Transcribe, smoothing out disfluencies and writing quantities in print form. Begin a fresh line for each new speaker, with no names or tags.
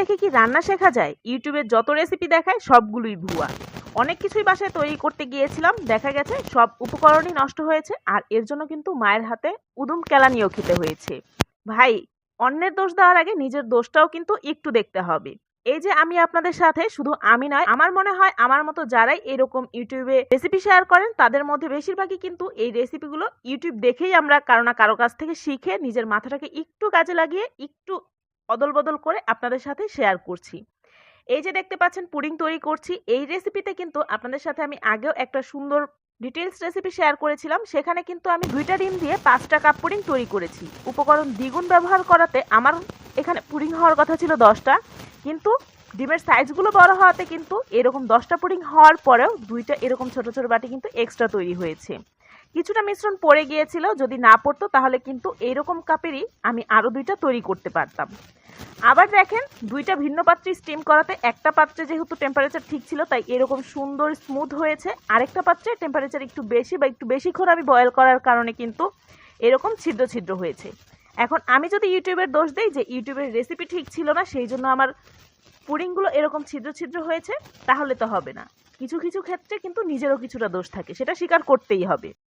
দেখে কি রান্না শেখা যায়? ইউটিউবে যত রেসিপি দেখায় সবগুলোই ভুয়া। অনেক কিছুই বাসায় তৈরি করতে গিয়েছিলাম, দেখা গেছে সব উপকরণই নষ্ট হয়েছে, আর এর জন্য কিন্তু মায়ের হাতে উদুম কেলানিও খেতে হয়েছে। ভাই, অন্যের দোষ দেওয়ার আগে নিজের দোষটাও কিন্তু একটু দেখতে হবে। এই যে আমি আপনাদের সাথে, শুধু আমি নয়, আমার মনে হয় আমার মতো যারাই এরকম ইউটিউবে রেসিপি শেয়ার করেন তাদের মধ্যে বেশিরভাগই কিন্তু এই রেসিপিগুলো ইউটিউব দেখেই আমরা কারো না কারো কাছ থেকে শিখে নিজের মাথাটাকে একটু কাজে লাগিয়ে একটু অদল বদল করে আপনাদের সাথে শেয়ার করছি। এই যে দেখতে পাচ্ছেন পুডিং তৈরি করছি, এই রেসিপিতে কিন্তু আপনাদের সাথে আমি আগেও একটা সুন্দর ডিটেলস রেসিপি শেয়ার করেছিলাম। সেখানে কিন্তু আমি 2টা ডিম দিয়ে 5টা কাপ পুডিং তৈরি করেছি। উপকরণ দ্বিগুণ ব্যবহার করাতে আমার এখানে পুডিং হওয়ার কথা ছিল 10টা, কিন্তু ডিমের সাইজগুলো বড় হওয়াতে কিন্তু এরকম 10টা পুডিং হওয়ার পরেও 2টা এরকম ছোট ছোট বাটি কিন্তু এক্সট্রা তৈরি হয়েছে। কিছুটা মিশ্রণ পড়ে গিয়েছিল, যদি না পড়তো তাহলে কিন্তু এইরকম কাপেরই আমি আরও 2টা তৈরি করতে পারতাম। আবার দেখেন, 2টা ভিন্ন পাত্রে স্টিম করাতে একটা পাত্রে যেহেতু টেম্পারেচার ঠিক ছিল তাই এরকম সুন্দর স্মুথ হয়েছে, আরেকটা পাত্রে টেম্পারেচার একটু বেশি বা একটু বেশিক্ষণ আমি বয়েল করার কারণে কিন্তু এরকম ছিদ্র ছিদ্র হয়েছে। এখন আমি যদি ইউটিউবের দোষ দেই যে ইউটিউবের রেসিপি ঠিক ছিল না সেই জন্য আমার পুডিংগুলো এরকম ছিদ্র ছিদ্র হয়েছে, তাহলে তো হবে না। কিছু কিছু ক্ষেত্রে কিন্তু নিজেরও কিছুটা দোষ থাকে, সেটা স্বীকার করতেই হবে।